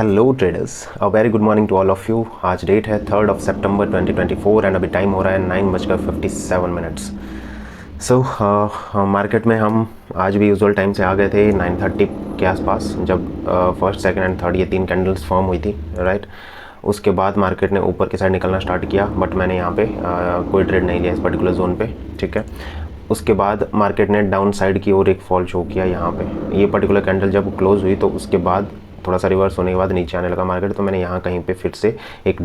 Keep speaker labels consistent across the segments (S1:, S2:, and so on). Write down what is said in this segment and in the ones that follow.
S1: Hello traders, a very good morning to all of you. आज date है 3 सितंबर 2024 and अभी time हो रहा है 9:57। सो मार्केट में हम आज भी यूजुअल टाइम से आ गए थे 9:30 के आसपास, जब फर्स्ट सेकंड एंड थर्ड ये तीन कैंडल्स फॉर्म हुई थी, राइट। उसके बाद मार्केट ने ऊपर की साइड निकलना स्टार्ट किया, बट मैंने यहाँ पे कोई ट्रेड नहीं लिया इस पर्टिकुलर जोन पे, ठीक है। उसके बाद मार्केट ने डाउन साइड की ओर एक फॉल शो किया यहाँ पे। ये पर्टिकुलर कैंडल जब क्लोज हुई तो उसके बाद थोड़ा सा रिवर्स होने के बाद नीचे आने लगा मार्केट, तो मैंने यहाँ कहीं पे फिर से एक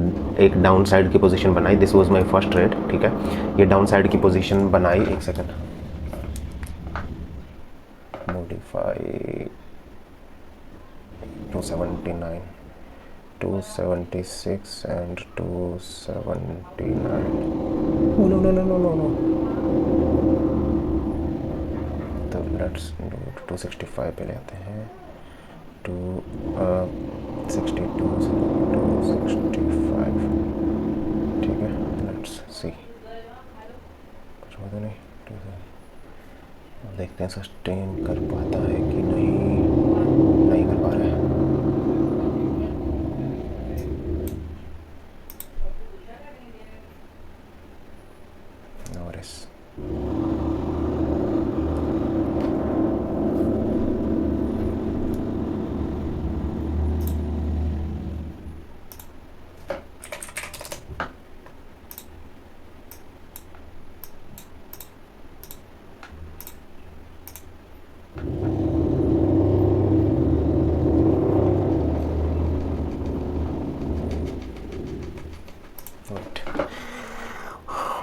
S1: डाउन साइड की पोजीशन बनाई। This was my first trade, ठीक है। ये डाउन साइड की पोजीशन बनाई, एक second, modify 279 276 and 279। No no no no no no, तो लेट्स डू 265 पे ले आते हैं। 262 265, ठीक है। लेट्स सी, कुछ हो तो नहीं। देखते हैं सस्टेन कर पाता है कि नहीं कर पा रहा है। No worries.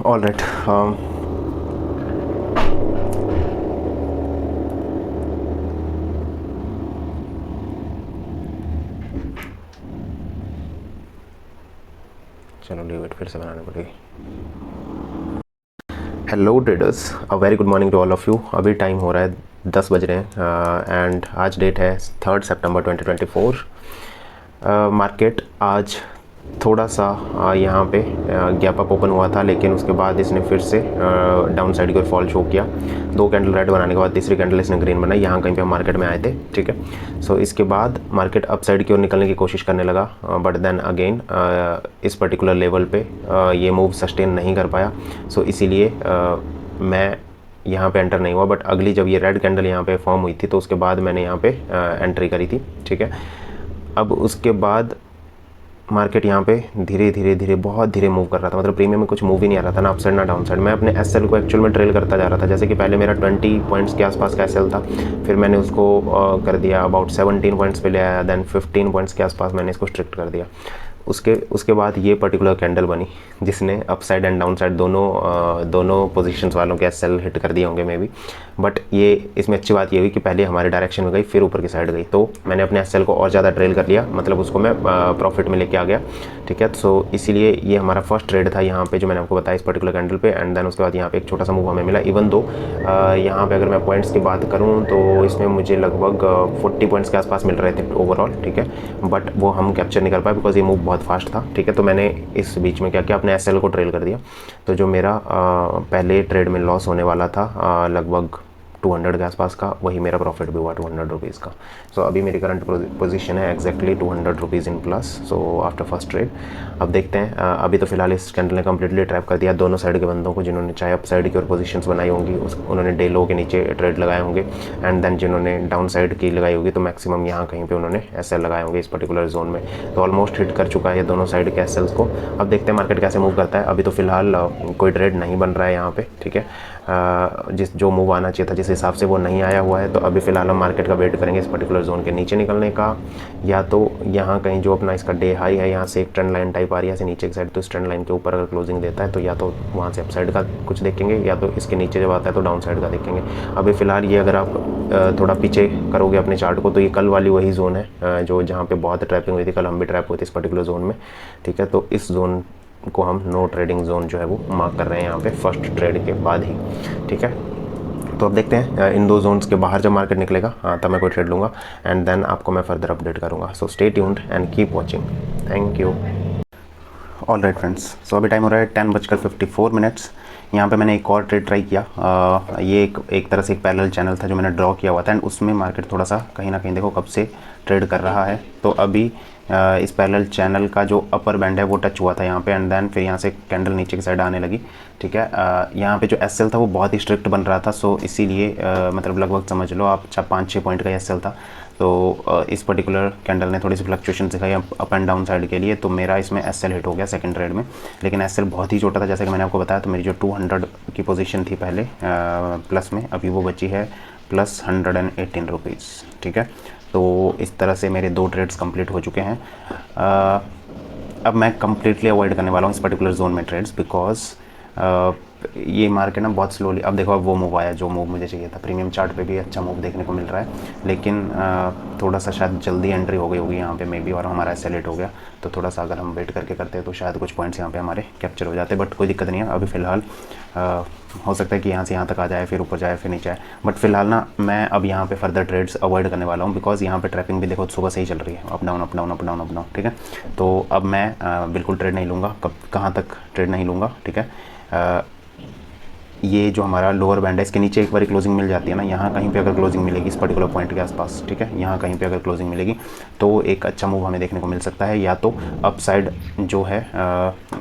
S1: ऑल राइट, चलो लीव इट, फिर से बनानी पड़ेगी। Hello traders, a very good morning to all of you. अभी टाइम हो रहा है 10 बज रहे हैं एंड आज डेट है 3 सितंबर 2024। मार्केट आज थोड़ा सा यहाँ पे गैप अप ओपन हुआ था, लेकिन उसके बाद इसने फिर से डाउन साइड की ओर फॉल शो किया। दो कैंडल रेड बनाने के बाद तीसरी कैंडल इसने ग्रीन बनाई। यहाँ कहीं पे हम मार्केट में आए थे, ठीक है। सो इसके बाद मार्केट अप साइड की ओर निकलने की कोशिश करने लगा, बट देन अगेन इस पर्टिकुलर लेवल पे ये मूव सस्टेन नहीं कर पाया। सो इसीलिए मैं यहाँ पे एंटर नहीं हुआ, बट अगली जब ये रेड कैंडल यहाँ पे फॉर्म हुई थी तो उसके बाद मैंने यहाँ पे एंट्री करी थी, ठीक है। अब उसके बाद मार्केट यहाँ पे धीरे धीरे बहुत धीरे मूव कर रहा था, मतलब प्रीमियम में कुछ मूव ही नहीं आ रहा था, ना अप साइड ना डाउन साइड। मैं अपने एसएल को एक्चुअल में ट्रेल करता जा रहा था, जैसे कि पहले मेरा 20 पॉइंट्स के आसपास का एसएल था, फिर मैंने उसको कर दिया अबाउट 17 पॉइंट्स पे ले आया, देन 15 पॉइंट्स के आसपास मैंने इसको स्ट्रिक्ट कर दिया। उसके बाद ये पर्टिकुलर कैंडल बनी जिसने up side and down side दोनों पोजीशंस वालों के सेल हिट कर दिए होंगे मे बी, बट ये इसमें अच्छी बात ये हुई कि पहले हमारे डायरेक्शन में गई फिर ऊपर की साइड गई, तो मैंने अपने एसएल को और ज़्यादा ट्रेल कर लिया, मतलब उसको मैं प्रॉफिट में लेके आ गया, ठीक है। सो इसीलिए ये हमारा फर्स्ट ट्रेड था यहाँ पे जो मैंने आपको बताया इस पर्टिकुलर कैंडल पे। एंड देन उसके बाद यहाँ पे एक छोटा सा मूव हमें मिला, इवन दो यहाँ पे अगर मैं पॉइंट्स की बात करूँ तो इसमें मुझे लगभग 40 पॉइंट्स के आसपास मिल रहे थे ओवरऑल, ठीक है, बट वो हम कैप्चर नहीं कर पाए बिकॉज ये मूव बहुत फास्ट था, ठीक है। तो मैंने इस बीच में क्या किया, अपने एसएल को ट्रेल कर दिया। तो जो मेरा पहले ट्रेड में लॉस होने वाला था लगभग 200 के आसपास का, वही मेरा प्रॉफिट भी हुआ 200 रुपीज़ का। सो अभी मेरी करंट पोजीशन है exactly 200 rupees in plus, so after first trade. अब देखते हैं, अभी तो फिलहाल इस कैंडल ने कम्प्लीटली ट्रैप कर दिया दोनों साइड के बंदों को, जिन्होंने चाहे अप साइड की और पोजीशंस बनाई होंगी उन्होंने डे लो के नीचे ट्रेड लगाए होंगे, एंड देन जिन्होंने डाउन साइड की लगाई होगी तो मैक्सिमम यहाँ कहीं पर उन्होंने एसएल लगाए होंगे इस पर्टिकुलर जोन में। तो ऑलमोस्ट हिट कर चुका है दोनों साइड के एसएल्स को। अब देखते हैं मार्केट कैसे मूव करता है। अभी तो फिलहाल कोई ट्रेड नहीं बन रहा है यहाँ पे, ठीक है। जो मूव आना चाहिए था जिस हिसाब से वो नहीं आया हुआ है, तो अभी फ़िलहाल हम मार्केट का वेट करेंगे इस पर्टिकुलर जोन के नीचे निकलने का, या तो यहाँ कहीं जो अपना इसका डे हाई है यहाँ से एक ट्रेंड लाइन टाइप आ रही है ऐसे नीचे की साइड, तो इस ट्रेंड लाइन के ऊपर अगर क्लोजिंग देता है तो या तो वहाँ से अप साइड का कुछ देखेंगे, या तो इसके नीचे जब आता है तो डाउन साइड का देखेंगे। अभी फ़िलहाल ये अगर आप थोड़ा पीछे करोगे अपने चार्ट को तो ये कल वाली वही जोन है जो जहाँ पर बहुत ट्रैपिंग हुई थी, कल हम भी ट्रैप हुए थे इस पर्टिकुलर जोन में, ठीक है। तो इस जोन को हम नो ट्रेडिंग जोन जो है वो मार्क कर रहे हैं यहाँ पे फर्स्ट ट्रेड के बाद ही, ठीक है। तो अब देखते हैं इन दो जोन्स के बाहर जब मार्केट निकलेगा तब मैं कोई ट्रेड लूँगा, एंड देन आपको मैं फर्दर अपडेट करूँगा। So stay tuned and keep watching, thank you. All right friends, so अभी टाइम हो रहा है 10:54। यहाँ पे मैंने एक और ट्रेड ट्राई किया। ये एक तरह से एक पैरेलल चैनल था जो मैंने ड्रॉ किया हुआ था, एंड उसमें मार्केट थोड़ा सा कहीं ना कहीं देखो कब से ट्रेड कर रहा है। तो अभी इस पैरेलल चैनल का जो अपर बैंड है वो टच हुआ था यहाँ पे, एंड देन फिर यहाँ से कैंडल नीचे की साइड आने लगी, ठीक है। यहाँ पे जो एसएल था वो बहुत ही स्ट्रिक्ट बन रहा था, सो इसीलिए मतलब लगभग समझ लो आप 5-6 पॉइंट का एसएल था। तो इस पर्टिकुलर कैंडल ने थोड़ी सी फ्लक्चुएशन दिखाई अप एंड डाउन साइड के लिए, तो मेरा इसमें एसएल हिट हो गया सेकंड ट्रेड में। लेकिन एसएल बहुत ही छोटा था, जैसे कि मैंने आपको बताया। तो मेरी जो 200 की पोजीशन थी पहले प्लस में, अभी वो बची है प्लस 118 रुपीज़, ठीक है। तो इस तरह से मेरे 2 ट्रेड्स कंप्लीट हो चुके हैं। अब मैं कम्प्लीटली अवॉइड करने वाला हूँ इस पर्टिकुलर जोन में ट्रेड्स, बिकॉज ये मार्केट ना बहुत स्लोली, अब देखो अब वो मूव आया जो मूव मुझे चाहिए था। प्रीमियम चार्ट पे भी अच्छा मूव देखने को मिल रहा है, लेकिन थोड़ा सा शायद जल्दी एंट्री हो गई होगी यहाँ पे मे बी, और हमारा सेलेक्ट हो गया। तो थोड़ा सा अगर हम वेट करके करते हैं तो शायद कुछ पॉइंट्स यहाँ पे हमारे कैप्चर हो जाते, बट कोई दिक्कत नहीं है। अभी फ़िलहाल हो सकता है कि यहाँ से यहाँ तक आ जाए, फिर ऊपर जाए, फिर नीचे आए, बट फिलहाल ना मैं अब यहाँ पे फर्दर ट्रेड्स अवॉइड करने वाला हूँ, बिकॉज यहाँ पे ट्रैपिंग भी देखो सुबह से ही चल रही है, up down up down up down up down, ठीक है। तो अब मैं बिल्कुल ट्रेड नहीं लूँगा, कहाँ तक ट्रेड नहीं लूँगा, ठीक है। ये जो हमारा लोअर बैंड है इसके नीचे एक बार क्लोजिंग मिल जाती है ना, यहाँ कहीं पे अगर क्लोजिंग मिलेगी इस पर्टिकुलर पॉइंट के आसपास, ठीक है, यहाँ कहीं पे अगर क्लोजिंग मिलेगी तो एक अच्छा मूव हमें देखने को मिल सकता है। या तो अप साइड जो है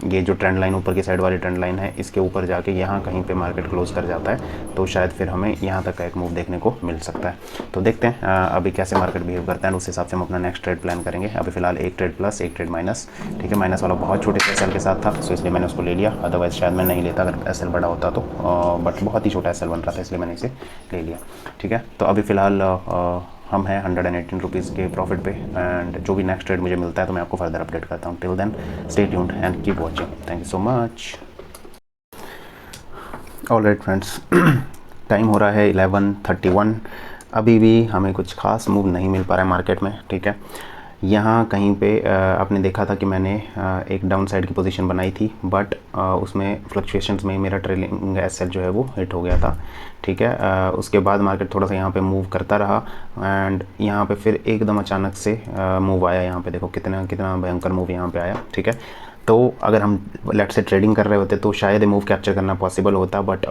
S1: ये जो ट्रेंड लाइन ऊपर की साइड वाली ट्रेंड लाइन है इसके ऊपर जाके यहाँ कहीं पे मार्केट क्लोज कर जाता है, तो शायद फिर हमें यहाँ तक का एक मूव देखने को मिल सकता है। तो देखते हैं अभी कैसे मार्केट बिहेव करता है, उस हिसाब से हम अपना नेक्स्ट ट्रेड प्लान करेंगे। अभी फिलहाल एक ट्रेड प्लस एक ट्रेड माइनस, ठीक है। माइनस वाला बहुत छोटे से एसएल के साथ था, सो इसलिए मैंने उसको ले लिया, अदरवाइज शायद मैं नहीं लेता अगर एसएल बड़ा होता तो, बट बहुत ही छोटा एसएल बन रहा था इसलिए मैंने इसे ले लिया, ठीक है। तो अभी फ़िलहाल हम हैं 118 रुपीज़ के प्रॉफिट पे, एंड जो भी नेक्स्ट ट्रेड मुझे मिलता है तो मैं आपको फर्दर अपडेट करता हूँ। Till then stay tuned and keep watching, thank you so much. Alright friends, time हो रहा है 11:31। अभी भी हमें कुछ खास मूव नहीं मिल पा रहा है मार्केट में, ठीक है। यहाँ कहीं पे आपने देखा था कि मैंने एक डाउन साइड की पोजीशन बनाई थी, बट उसमें फ्लक्चुएशंस में मेरा ट्रेलिंग एसएल जो है वो हिट हो गया था, ठीक है। उसके बाद मार्केट थोड़ा सा यहाँ पे मूव करता रहा, एंड यहाँ पे फिर एकदम अचानक से मूव आया। यहाँ पे देखो कितना कितना भयंकर मूव यहाँ पे आया, ठीक है। तो अगर हम लेट से ट्रेडिंग कर रहे होते तो शायद मूव कैप्चर करना पॉसिबल होता, बट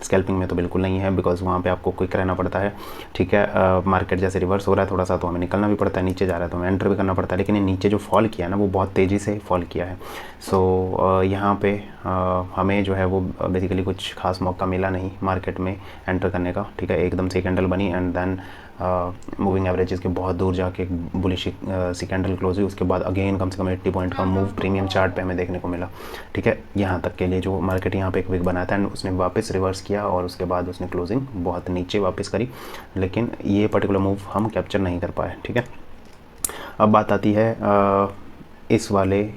S1: स्कैल्पिंग में तो बिल्कुल नहीं है, बिकॉज वहाँ पे आपको क्विक रहना पड़ता है, ठीक है। मार्केट जैसे रिवर्स हो रहा है थोड़ा सा तो हमें निकलना भी पड़ता है, नीचे जा रहा है तो हमें एंटर भी करना पड़ता है, लेकिन ये नीचे जो फॉल किया ना वो बहुत तेज़ी से फॉल किया है। सो यहाँ पे हमें जो है वो बेसिकली कुछ खास मौका मिला नहीं मार्केट में एंटर करने का, ठीक है। एकदम से कैंडल बनी एंड देन मूविंग एवरेजेस के बहुत दूर जाके एक बुलिश सी कैंडल क्लोज हुई, उसके बाद अगेन कम से कम 80 पॉइंट का मूव प्रीमियम चार्ट पे हमें देखने को मिला, ठीक है। यहाँ तक के लिए जो मार्केट यहाँ पे एक वीक बनाया था एंड उसने वापस रिवर्स किया और उसके बाद उसने क्लोजिंग बहुत नीचे वापस करी, लेकिन ये पर्टिकुलर मूव हम कैप्चर नहीं कर पाए, ठीक है। अब बात आती है इस वाले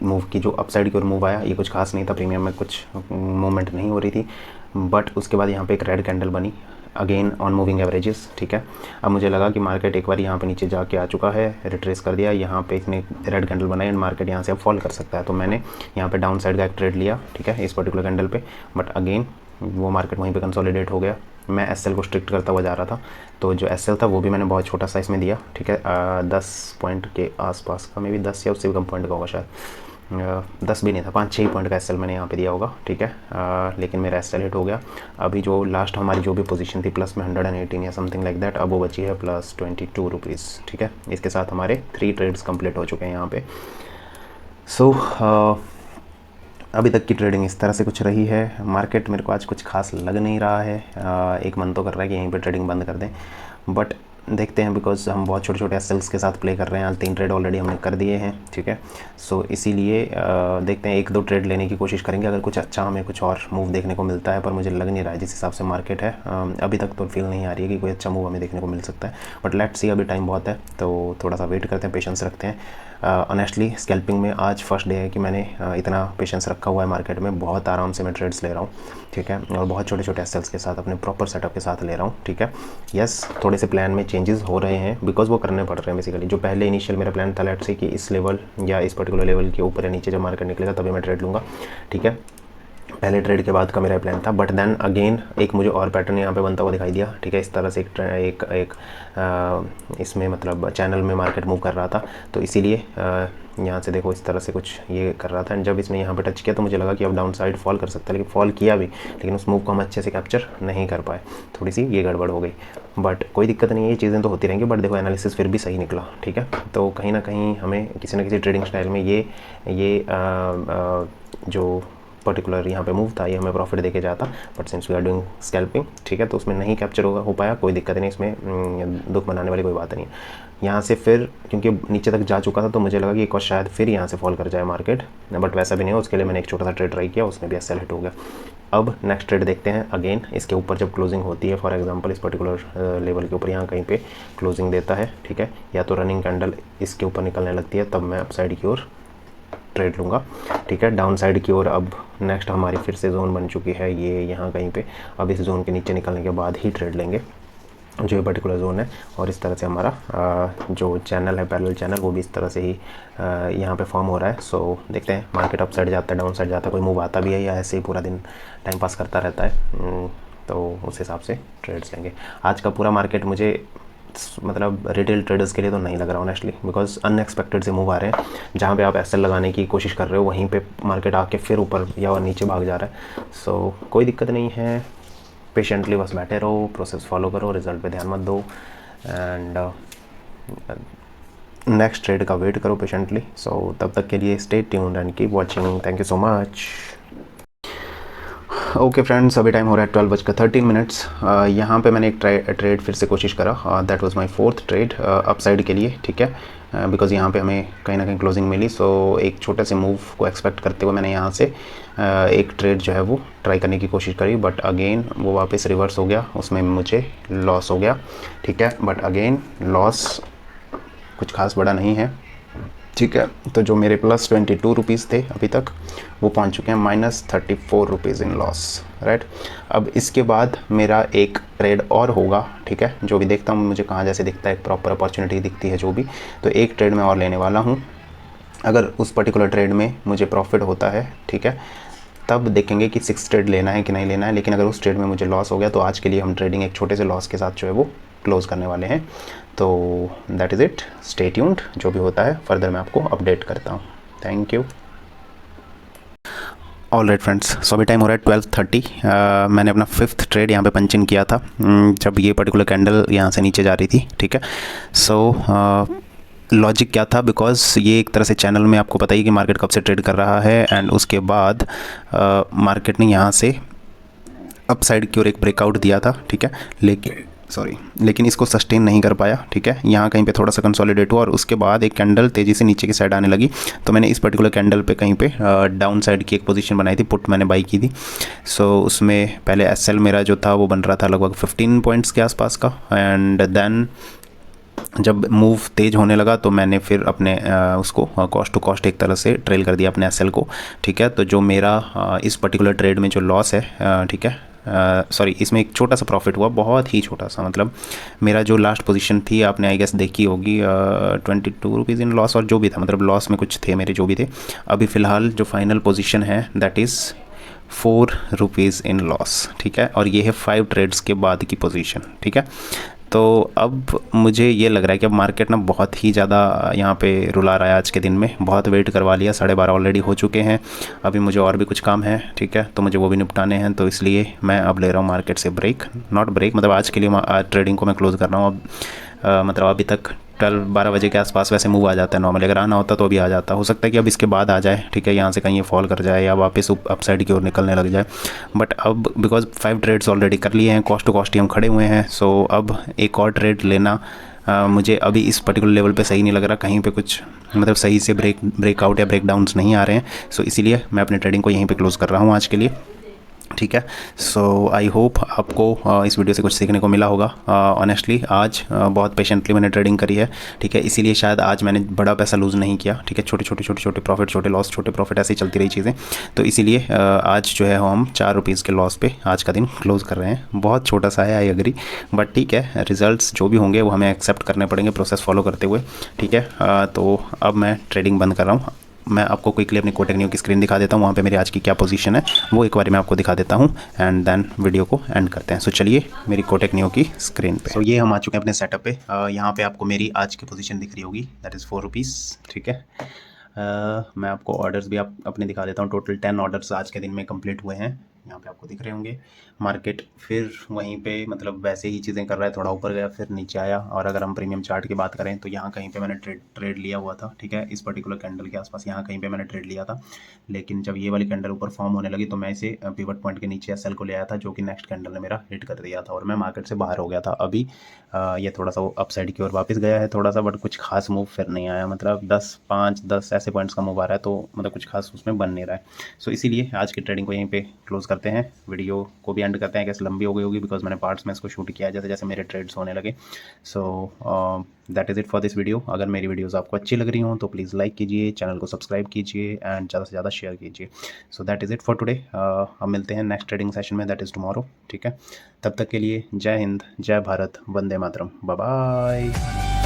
S1: मूव की, जो अपसाइड की ओर मूव आया, ये कुछ खास नहीं था, प्रीमियम में कुछ मूवमेंट नहीं हो रही थी, बट उसके बाद यहाँ पे एक रेड कैंडल बनी अगेन ऑन मूविंग एवरेजेस, ठीक है। अब मुझे लगा कि मार्केट एक बार यहाँ पे नीचे जाके आ चुका है, रिट्रेस कर दिया, यहाँ पे इसने रेड कैंडल बनाई एंड मार्केट यहाँ से अब फॉल कर सकता है, तो मैंने यहाँ पे डाउन साइड का एक ट्रेड लिया, ठीक है, इस पर्टिकुलर कैंडल पे, बट अगेन वो मार्केट वहीं पे कंसोलिडेट हो गया। मैं एसएल को स्ट्रिक्ट करता हुआ जा रहा था, तो जो एसएल था वो भी मैंने बहुत छोटा साइज़ में दिया, ठीक है। 10 पॉइंट के आसपास का, मे बी 10 या उससे भी कम पॉइंट का होगा शायद, 10 भी नहीं था, 5-6 पॉइंट का एसएल मैंने यहाँ पे दिया होगा, ठीक है। लेकिन मेरा एसएल हिट हो गया। अभी जो लास्ट हमारी जो भी पोजीशन थी प्लस में 118 या समथिंग लाइक दैट, अब वो बची है प्लस 22 रुपीज़, ठीक है। इसके साथ हमारे 3 ट्रेड्स कंप्लीट हो चुके हैं यहाँ पे। सो अभी तक की ट्रेडिंग इस तरह से कुछ रही है। मार्केट मेरे को आज कुछ खास लग नहीं रहा है, एक मन तो कर रहा है कि यहीं पे ट्रेडिंग बंद कर दें, बट देखते हैं, बिकॉज हम बहुत छोटे छोटे एसएल्स के साथ प्ले कर रहे हैं। आज 3 ट्रेड ऑलरेडी हमने कर दिए हैं, ठीक है। सो इसीलिए देखते हैं, 1-2 ट्रेड लेने की कोशिश करेंगे, अगर कुछ अच्छा हमें कुछ और मूव देखने को मिलता है, पर मुझे लग नहीं रहा है जिस हिसाब से मार्केट है अभी तक तो फील नहीं आ रही है कि कोई अच्छा मूव हमें देखने को मिल सकता है, बट लेट्स सी, अभी टाइम बहुत है तो थोड़ा सा वेट करते हैं, पेशेंस रखते हैं। ऑनेस्टली स्कैल्पिंग में आज फर्स्ट डे है कि मैंने इतना पेशेंस रखा हुआ है मार्केट में, बहुत आराम से मैं ट्रेड्स ले रहा हूँ, ठीक है, और बहुत छोटे छोटे एसएल्स के साथ अपने प्रॉपर सेटअप के साथ ले रहा हूँ, ठीक है। यस, थोड़े से प्लान में चेंजेस हो रहे हैं, बिकॉज वो करने पड़ रहे हैं बेसिकली। जो पहले इनिशियल मेरा प्लान था लेट्स से कि इस लेवल या इस पर्टिकुलर लेवल के ऊपर या नीचे जब मार्केट निकलेगा तभी मैं ट्रेड लूँगा, ठीक है, पहले ट्रेड के बाद का मेरा प्लान था, बट देन अगेन एक मुझे और पैटर्न यहाँ पे बनता हुआ दिखाई दिया, ठीक है। इस तरह से एक इसमें मतलब चैनल में मार्केट मूव कर रहा था, तो इसीलिए यहाँ से देखो इस तरह से कुछ ये कर रहा था। एंड जब इसने यहाँ पे टच किया तो मुझे लगा कि अब डाउन साइड फॉल कर सकता है, लेकिन फॉल किया भी, लेकिन उस मूव को हम अच्छे से कैप्चर नहीं कर पाए, थोड़ी सी ये गड़बड़ हो गई। बट कोई दिक्कत नहीं है, ये चीज़ें तो होती रहेंगी, बट देखो एनालिसिस फिर भी सही निकला, ठीक है। तो कहीं ना कहीं हमें किसी न किसी ट्रेडिंग स्टाइल में ये जो पर्टिकुलर यहाँ पे मूव था ये हमें प्रॉफिट देके जाता, but since we are doing scalping, ठीक है, तो उसमें नहीं कैप्चर हो पाया, कोई दिक्कत नहीं, इसमें दुख मनाने वाली कोई बात नहीं है। यहाँ से फिर क्योंकि नीचे तक जा चुका था तो मुझे लगा कि एक और शायद फिर यहाँ से फॉल कर जाए मार्केट, बट वैसा भी नहीं हो। उसके लिए मैंने एक छोटा सा ट्रेड ट्राई किया, उसमें भी एसएल हिट हो गया। अब नेक्स्ट ट्रेड देखते हैं। अगेन इसके ऊपर जब क्लोजिंग होती है, फॉर एग्जांपल इस पर्टिकुलर लेवल के ऊपर यहाँ कहीं पे क्लोजिंग देता है, ठीक है, या तो रनिंग कैंडल इसके ऊपर निकलने लगती है, तब मैं अपसाइड की ओर ट्रेड लूँगा, ठीक है। डाउन साइड की ओर अब नेक्स्ट हमारी फिर से जोन बन चुकी है ये यहाँ कहीं पे, अब इस जोन के नीचे निकलने के बाद ही ट्रेड लेंगे जो ये पर्टिकुलर जोन है। और इस तरह से हमारा जो चैनल है पैरेलल चैनल, वो भी इस तरह से ही यहाँ पे फॉर्म हो रहा है। सो देखते हैं मार्केट अप साइड जाता है, डाउन साइड जाता है, कोई मूव आता भी है या ऐसे ही पूरा दिन टाइम पास करता रहता है, तो उस हिसाब से ट्रेड्स लेंगे। आज का पूरा मार्केट मुझे मतलब रिटेल ट्रेडर्स के लिए तो नहीं लग रहा ऑनेस्टली, बिकॉज अनएक्सपेक्टेड से मूव आ रहे हैं। जहाँ पे आप एसएल लगाने की कोशिश कर रहे हो वहीं पे मार्केट आके फिर ऊपर या और नीचे भाग जा रहा है। सो कोई दिक्कत नहीं है, पेशेंटली बस बैठे रहो, प्रोसेस फॉलो करो, रिजल्ट पे ध्यान मत दो, एंड नेक्स्ट ट्रेड का वेट करो पेशेंटली। सो तब तक के लिए stay tuned and keep watching. Thank you so much. Okay friends, अभी टाइम हो रहा है 12:13। यहाँ पे मैंने एक ट्रेड फिर से कोशिश करा, that was my fourth trade upside के लिए, ठीक है, बिकॉज़ यहाँ पे हमें कहीं ना कहीं क्लोजिंग मिली। सो एक छोटे से मूव को एक्सपेक्ट करते हुए मैंने यहाँ से एक ट्रेड जो है वो ट्राई करने की कोशिश करी, बट अगेन वो वापस रिवर्स हो गया, उसमें मुझे लॉस हो गया, ठीक है। बट अगेन लॉस कुछ खास बड़ा नहीं है, ठीक है। तो जो मेरे प्लस 22 रुपीज़ थे अभी तक, वो पहुंच चुके हैं -34 रुपीज़ इन लॉस, राइट। अब इसके बाद मेरा एक ट्रेड और होगा, ठीक है, जो भी देखता हूँ मुझे कहाँ जैसे दिखता है, एक प्रॉपर अपॉर्चुनिटी दिखती है जो भी, तो एक ट्रेड मैं और लेने वाला हूँ। अगर उस पर्टिकुलर ट्रेड में मुझे प्रॉफिट होता है, ठीक है, तब देखेंगे कि 6 ट्रेड लेना है कि नहीं लेना है। लेकिन अगर उस ट्रेड में मुझे लॉस हो गया तो आज के लिए हम ट्रेडिंग एक छोटे से लॉस के साथ जो है वो क्लोज करने वाले हैं। तो that is it, stay tuned, जो भी होता है फर्दर मैं आपको अपडेट करता हूँ। Thank you. All right friends, so अभी टाइम हो रहा है 12:30। मैंने अपना 5th ट्रेड यहाँ पे पंच इन किया था जब ये पर्टिकुलर कैंडल यहाँ से नीचे जा रही थी, ठीक है। सो लॉजिक क्या था, बिकॉज ये एक तरह से चैनल में आपको पता ही कि मार्केट कब से ट्रेड कर रहा है, एंड उसके बाद मार्केट ने यहाँ से अप साइड की ओर एक ब्रेकआउट दिया था, ठीक है, लेकिन इसको सस्टेन नहीं कर पाया, ठीक है। यहाँ कहीं पे थोड़ा सा कंसोलिडेट हुआ और उसके बाद एक कैंडल तेज़ी से नीचे की साइड आने लगी, तो मैंने इस पर्टिकुलर कैंडल पे कहीं पे डाउन साइड की एक पोजीशन बनाई थी, पुट मैंने बाई की थी। सो उसमें पहले एसएल मेरा जो था वो बन रहा था लगभग 15 पॉइंट्स के आसपास का, एंड देन जब मूव तेज़ होने लगा तो मैंने फिर अपने उसको कॉस्ट टू कॉस्ट एक तरह से ट्रेल कर दिया अपने एसएल को, ठीक है। तो जो मेरा इस पर्टिकुलर ट्रेड में जो लॉस है, ठीक है, सॉरी, इसमें एक छोटा सा प्रॉफिट हुआ, बहुत ही छोटा सा, मतलब मेरा जो लास्ट पोजीशन थी आपने आई गेस देखी होगी, 22 रुपीज़ इन लॉस, और जो भी था मतलब लॉस में कुछ थे मेरे जो भी थे। अभी फ़िलहाल जो फाइनल पोजीशन है that is 4 rupees in loss, ठीक है, और ये है 5 ट्रेड्स के बाद की पोजीशन, ठीक है। तो अब मुझे ये लग रहा है कि अब मार्केट ना बहुत ही ज़्यादा यहाँ पे रुला रहा है आज के दिन में, बहुत वेट करवा लिया, 12:30 ऑलरेडी हो चुके हैं। अभी मुझे और भी कुछ काम है, ठीक है, तो मुझे वो भी निपटाने हैं, तो इसलिए मैं अब ले रहा हूँ मार्केट से ब्रेक, नॉट ब्रेक, मतलब आज के लिए आज ट्रेडिंग को मैं क्लोज़ कर रहा हूँ अब। मतलब अभी तक 12 बजे के आसपास वैसे मूव आ जाता है नॉर्मली, अगर आना होता तो अभी आ जाता, हो सकता है कि अब इसके बाद आ जाए, ठीक है, यहाँ से कहीं ये फॉल कर जाए या वापस अप साइड की ओर निकलने लग जाए। बट अब बिकॉज 5 ट्रेड्स ऑलरेडी कर लिए हैं, कॉस्ट टू कॉस्ट ही हम खड़े हुए हैं, सो अब एक और ट्रेड लेना मुझे अभी इस पर्टिकुलर लेवल पे सही नहीं लग रहा, कहीं पे कुछ मतलब सही से ब्रेकआउट या ब्रेकडाउन्स नहीं आ रहे हैं। सो इसीलिए मैं अपने ट्रेडिंग को यहीं पे क्लोज़ कर रहा हूँ आज के लिए, ठीक है। सो आई होप आपको इस वीडियो से कुछ सीखने को मिला होगा। ऑनेस्टली आज बहुत पेशेंटली मैंने ट्रेडिंग करी है, ठीक है, इसीलिए शायद आज मैंने बड़ा पैसा लूज़ नहीं किया, ठीक है, छोटे प्रॉफिट, छोटे लॉस, छोटे प्रॉफिट, ऐसे ही चलती रही चीज़ें। तो इसीलिए आज जो है हम 4 रुपीज़ के लॉस पे आज का दिन क्लोज़ कर रहे हैं। बहुत छोटा सा है, आई एग्री, बट ठीक है, रिजल्ट्स जो भी होंगे वो हमें एक्सेप्ट करने पड़ेंगे प्रोसेस फॉलो करते हुए, ठीक है। तो अब मैं ट्रेडिंग बंद कर रहा हूँ,
S2: मैं आपको क्विकली अपनी कोटक न्यू की स्क्रीन दिखा देता हूँ, वहाँ पे मेरी आज की क्या पोजीशन है वो एक बार मैं आपको दिखा देता हूँ एंड देन वीडियो को एंड करते हैं। सो चलिए मेरी कोटक न्यू की स्क्रीन पे। सो ये हम आ चुके हैं अपने सेटअप पे। यहाँ पे आपको मेरी आज की पोजीशन दिख रही होगी, दैट इज़ 4 रुपीज़। ठीक है, मैं आपको ऑर्डर्स भी आप अपने दिखा देता हूँ। टोटल 10 ऑर्डर्स आज के दिन में कंप्लीट हुए हैं, यहाँ पे आपको दिख रहे होंगे। मार्केट फिर वहीं पे मतलब वैसे ही चीज़ें कर रहा है, थोड़ा ऊपर गया फिर नीचे आया। और अगर हम प्रीमियम चार्ट की बात करें तो यहाँ कहीं पे मैंने ट्रेड लिया हुआ था। ठीक है, इस पर्टिकुलर कैंडल के आसपास यहाँ कहीं पे मैंने ट्रेड लिया था, लेकिन जब ये वाली कैंडल ऊपर फॉर्म होने लगी तो मैं इसे पिवट पॉइंट के नीचे एसएल को ले आया था, जो कि नेक्स्ट कैंडल ने मेरा हिट कर दिया था और मैं मार्केट से बाहर हो गया था। अभी ये थोड़ा सा वो अपसाइड की ओर वापस गया है थोड़ा सा, बट कुछ खास मूव फिर नहीं आया। मतलब 10 ऐसे पॉइंट्स का मूव आ रहा है, तो मतलब कुछ खास उसमें बन नहीं रहा है। सो इसीलिए आज की ट्रेडिंग को यहीं पे क्लोज करते हैं, वीडियो को भी एंड करते हैं। कैसे लंबी हो गई होगी बिकॉज मैंने पार्ट्स में इसको शूट किया जैसे जैसे मेरे ट्रेड्स होने लगे। So that is it for this video. अगर मेरी वीडियोज़ आपको अच्छी लग रही हों तो प्लीज़ लाइक कीजिए, चैनल को सब्सक्राइब कीजिए एंड ज़्यादा से ज़्यादा शेयर कीजिए। So that is it for today. हम मिलते हैं नेक्स्ट ट्रेडिंग सेशन में, दैट इज़ टुमारो। ठीक है, तब तक के लिए जय हिंद, जय भारत, वंदे मातरम, बाय बाय।